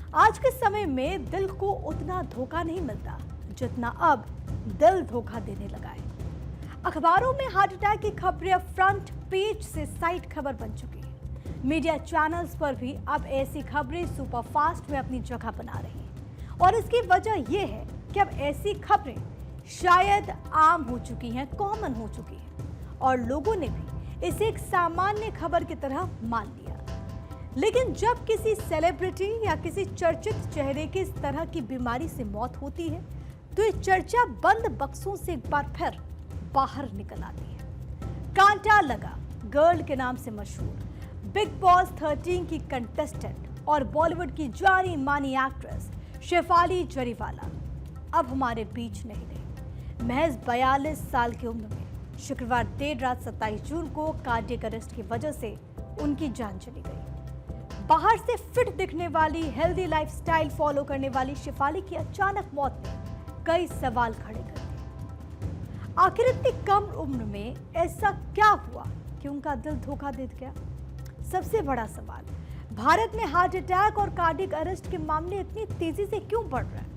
आज के समय में दिल को उतना धोखा नहीं मिलता जितना अब दिल धोखा देने लगा है। अखबारों में हार्ट अटैक की खबरें अब फ्रंट पेज से साइड खबर बन चुकी है। मीडिया चैनल्स पर भी अब ऐसी खबरें सुपरफास्ट में अपनी जगह बना रही हैं और इसकी वजह यह है कि अब ऐसी खबरें शायद आम हो चुकी हैं, कॉमन हो चुकी हैं और लोगों ने भी इसे एक सामान्य खबर की तरह मान लिया। लेकिन जब किसी सेलिब्रिटी या किसी चर्चित चेहरे की इस तरह की बीमारी से मौत होती है तो ये चर्चा बंद बक्सों से एक बार फिर बाहर निकल आती है। कांटा लगा गर्ल के नाम से मशहूर बिग बॉस 13 की कंटेस्टेंट और बॉलीवुड की जानी मानी एक्ट्रेस शेफाली जरीवाला अब हमारे बीच नहीं रही। महज 42 साल की उम्र में शुक्रवार देर रात 27 जून को कार्डियक अरेस्ट की वजह से उनकी जान चली गई। बाहर से फिट दिखने वाली, हेल्दी लाइफस्टाइल फॉलो करने वाली शेफाली की अचानक मौत ने कई सवाल खड़े कर दिए। आखिर इतनी कम उम्र में ऐसा क्या हुआ कि उनका दिल धोखा दे गया? सबसे बड़ा सवाल, भारत में हार्ट अटैक और कार्डियक अरेस्ट के मामले इतनी तेजी से क्यों बढ़ रहे हैं?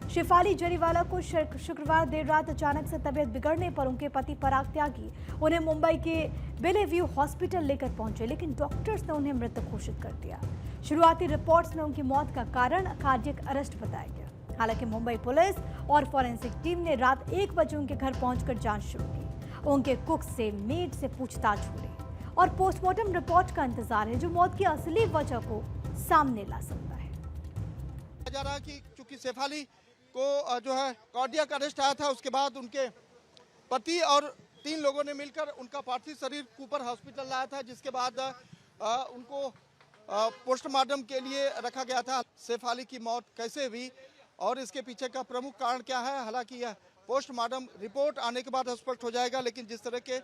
शेफाली जरीवाला को शुक्रवार देर रात अचानक से तबीयत बिगड़ने पर उनके पति पराग त्यागी उन्हें मुंबई के बेलेव्यू हॉस्पिटल लेकर पहुंचे, लेकिन डॉक्टर्स ने उन्हें मृत घोषित कर दिया। शुरुआती रिपोर्ट्स में उनकी मौत का कारण कार्डियक अरेस्ट बताया गया। हालांकि मुंबई पुलिस और फॉरेंसिक टीम ने रात 1 बजे उनके घर पहुंचकर जांच शुरू की। उनके कुक से, मेड से पूछताछ हुई और पोस्टमार्टम रिपोर्ट का इंतजार है जो मौत की असली वजह को सामने ला सकता है। जा रहा है कि चूंकि शेफाली को जो है कार्डियक अरेस्ट आया था, उसके बाद उनके पति और 3 लोगों ने मिलकर उनका पार्थिव शरीर कूपर हॉस्पिटल लाया था, जिसके बाद उनको पोस्टमार्टम के लिए रखा गया था। शेफाली की मौत कैसे हुई और इसके पीछे का प्रमुख कारण क्या है, हालांकि यह पोस्टमार्टम रिपोर्ट आने के बाद स्पष्ट हो जाएगा। लेकिन जिस तरह के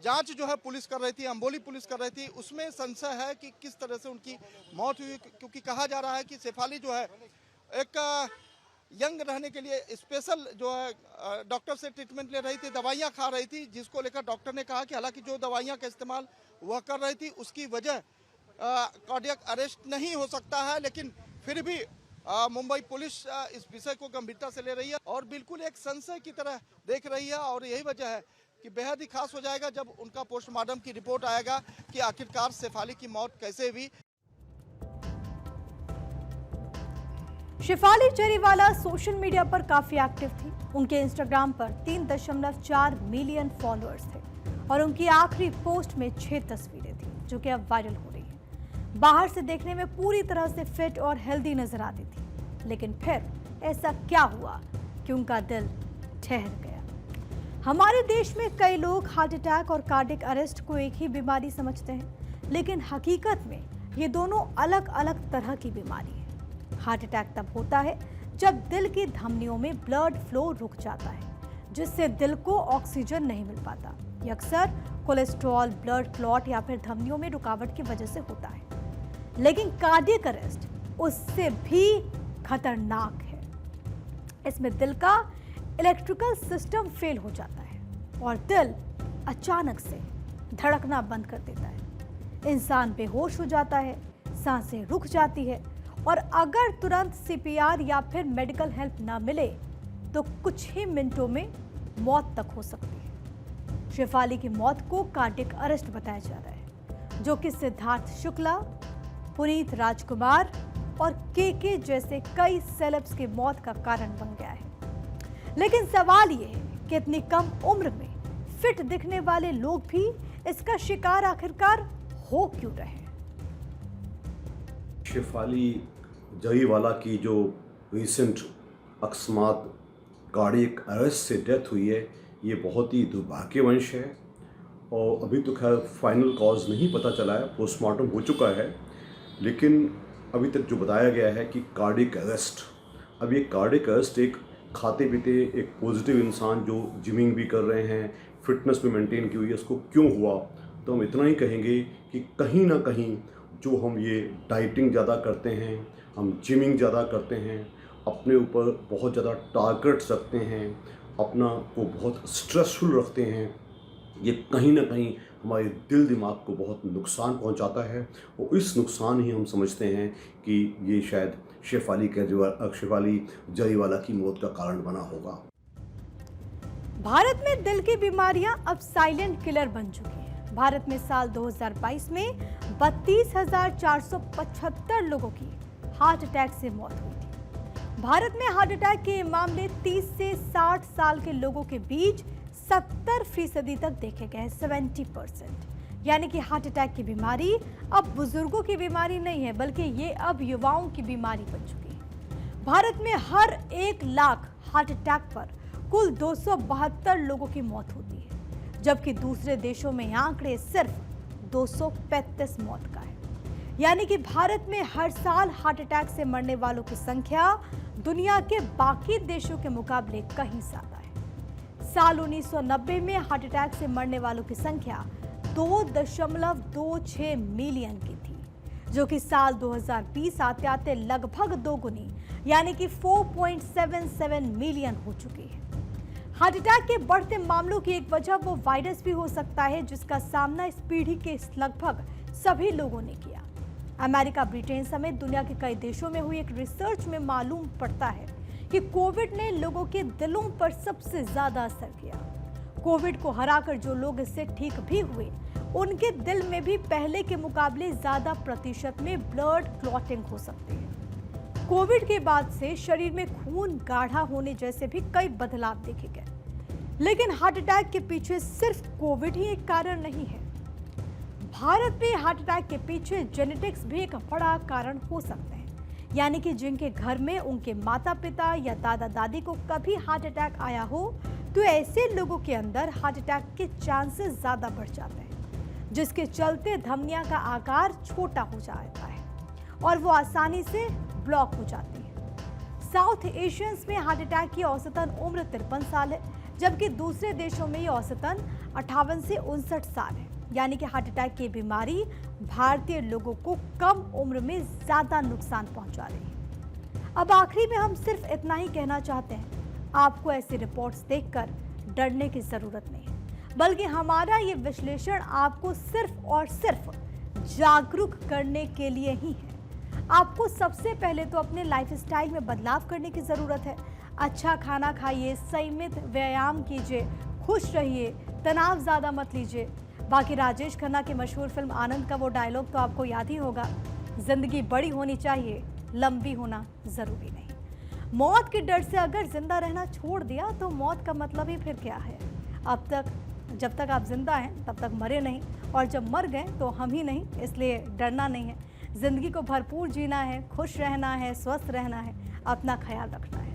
जांच जो है पुलिस कर रही थी, अंबोली पुलिस कर रही थी, उसमें संशय है कि किस तरह से उनकी मौत हुई, क्योंकि कहा जा रहा है कि शेफाली जो है एक यंग रहने के लिए स्पेशल जो है डॉक्टर से ट्रीटमेंट ले रही थी, दवाइयां खा रही थी, जिसको लेकर डॉक्टर ने कहा कि हालांकि जो दवाइयां का इस्तेमाल वह कर रही थी उसकी वजह कार्डियक अरेस्ट नहीं हो सकता है। लेकिन फिर भी मुंबई पुलिस इस विषय को गंभीरता से ले रही है और बिल्कुल एक संशय की तरह देख रही है और यही वजह है कि बेहद ही खास हो जाएगा जब उनका पोस्टमार्टम की रिपोर्ट आएगा कि आखिरकार शेफाली की मौत कैसे हुई। शेफाली जरीवाला सोशल मीडिया पर काफी एक्टिव थी। उनके इंस्टाग्राम पर 3.4 मिलियन फॉलोअर्स थे और उनकी आखिरी पोस्ट में 6 तस्वीरें थी जो कि अब वायरल हो रही हैं। बाहर से देखने में पूरी तरह से फिट और हेल्दी नजर आती थी, लेकिन फिर ऐसा क्या हुआ कि उनका दिल ठहर गया? हमारे देश में कई लोग हार्ट अटैक और कार्डियक अरेस्ट को एक ही बीमारी समझते हैं, लेकिन हकीकत में ये दोनों अलग अलग तरह की बीमारी है। हार्ट अटैक तब होता है जब दिल की धमनियों में ब्लड फ्लो रुक जाता है, जिससे दिल को ऑक्सीजन नहीं मिल पाता। यह अक्सर कोलेस्ट्रॉल, ब्लड क्लॉट या फिर धमनियों में रुकावट की वजह से होता है। लेकिन कार्डियक अरेस्ट उससे भी खतरनाक है। इसमें दिल का इलेक्ट्रिकल सिस्टम फेल हो जाता है और दिल अचानक से धड़कना बंद कर देता है। इंसान बेहोश हो जाता है, सांसें रुक जाती है और अगर तुरंत सीपीआर या फिर मेडिकल हेल्प ना मिले तो कुछ ही मिनटों में मौत तक हो सकती है। शेफाली की मौत को कार्डियक अरेस्ट बताया जा रहा है, जो कि सिद्धार्थ शुक्ला, पुनीत राजकुमार और के जैसे कई सेलेब्स की मौत का कारण बन गया है। लेकिन सवाल ये है कि इतनी कम उम्र में फिट दिखने वाले लोग भी इसका शिकार आखिरकार हो क्यों रहे? शेफाली जरीवाला की जो रिसेंट अकस्मात कार्डियक अरेस्ट से डेथ हुई है, ये बहुत ही दुर्भाग्यवश है और अभी तो खैर फाइनल कॉज नहीं पता चला है, पोस्टमार्टम हो चुका है, लेकिन अभी तक जो बताया गया है कि कार्डियक अरेस्ट, अब ये कार्डियक अरेस्ट एक खाते पीते एक पॉजिटिव इंसान जो जिमिंग भी कर रहे हैं, फिटनेस भी मेंटेन की हुई है, उसको क्यों हुआ? तो हम इतना ही कहेंगे कि कहीं ना कहीं जो हम ये डाइटिंग ज़्यादा करते हैं, हम जिमिंग ज़्यादा करते हैं, अपने ऊपर बहुत ज़्यादा टारगेट्स रखते हैं, अपना को बहुत स्ट्रेसफुल रखते हैं, ये कहीं ना कहीं हमारे दिल दिमाग को बहुत नुकसान पहुंचाता है और इस नुकसान ही हम समझते हैं कि ये शायद शेफाली जरीवाला की मौत का कारण बना होगा। भारत में दिल की बीमारियां अब साइलेंट किलर बन चुकी हैं। भारत में साल 2022 में 32,475 लोगों की हार्ट अटैक से मौत हुई थी। भारत में हार्ट अटैक के मामले 30 से 60 साल के लोगों के बीच 70% तक देखे गए, 70%। यानी कि हार्ट अटैक की बीमारी अब बुजुर्गों की बीमारी नहीं है, बल्कि ये अब युवाओं की बीमारी बन चुकी है। भारत में हर 1 लाख हार्ट अटैक पर कुल 272 लोगों की मौत होती है, जबकि दूसरे देशों में आंकड़े सिर्फ 235 मौत का है। यानी कि भारत में हर साल हार्ट अटैक से मरने वालों की संख्या दुनिया के बाकी देशों के मुकाबले कहीं ज्यादा है। साल 1990 में हार्ट अटैक से मरने वालों की संख्या 2.26 मिलियन की थी, जो कि साल 2020 आते आते लगभग दोगुनी यानी कि 4.77 मिलियन हो चुकी है। हार्ट अटैक के बढ़ते मामलों की एक वजह वो वायरस भी हो सकता है, जिसका सामना इस पीढ़ी के लगभग सभी लोगों ने किया। अमेरिका, ब्रिटेन समेत दुनिया के कई देशों में हुई एक रिसर्च में मालूम पड़ता है कि कोविड ने लोगों के दिलों पर सबसे ज्यादा असर किया। कोविड को हराकर जो लोग इससे ठीक भी हुए, उनके दिल में भी पहले के मुकाबले ज्यादा प्रतिशत में ब्लड क्लॉटिंग हो सकती है। कोविड के बाद से शरीर में खून गाढ़ा होने जैसे भी कई बदलाव देखे गए, लेकिन हार्ट अटैक के पीछे सिर्फ कोविड ही एक कारण नहीं है। भारत में हार्ट अटैक के पीछे जेनेटिक्स भी एक बड़ा कारण हो सकते हैं। यानी कि जिनके घर में उनके माता पिता या दादा दादी को कभी हार्ट अटैक आया हो, तो ऐसे लोगों के अंदर हार्ट अटैक के चांसेस ज्यादा बढ़ जाते हैं, जिसके चलते धमनियों का आकार छोटा हो जाता है और वो आसानी से ब्लॉक हो जाती है। साउथ एशियंस में हार्ट अटैक की औसतन उम्र 53 साल है, जबकि दूसरे देशों में ये औसतन 58 से 59 साल है। यानी कि हार्ट अटैक की बीमारी भारतीय लोगों को कम उम्र में ज्यादा नुकसान पहुंचा रही है। अब आखिरी में हम सिर्फ इतना ही कहना चाहते हैं, आपको ऐसी रिपोर्ट्स देखकर डरने की जरूरत नहीं है, बल्कि हमारा ये विश्लेषण आपको सिर्फ और सिर्फ जागरूक करने के लिए ही है। आपको सबसे पहले तो अपने लाइफस्टाइल में बदलाव करने की जरूरत है। अच्छा खाना खाइए, संयमित व्यायाम कीजिए, खुश रहिए, तनाव ज्यादा मत लीजिए। बाकी राजेश खन्ना की मशहूर फिल्म आनंद का वो डायलॉग तो आपको याद ही होगा, जिंदगी बड़ी होनी चाहिए, लंबी होना जरूरी नहीं। मौत के डर से अगर जिंदा रहना छोड़ दिया तो मौत का मतलब ही फिर क्या है। अब तक जब तक आप जिंदा हैं तब तक मरे नहीं, और जब मर गए तो हम ही नहीं, इसलिए डरना नहीं है। जिंदगी को भरपूर जीना है, खुश रहना है, स्वस्थ रहना है, अपना ख्याल रखना है।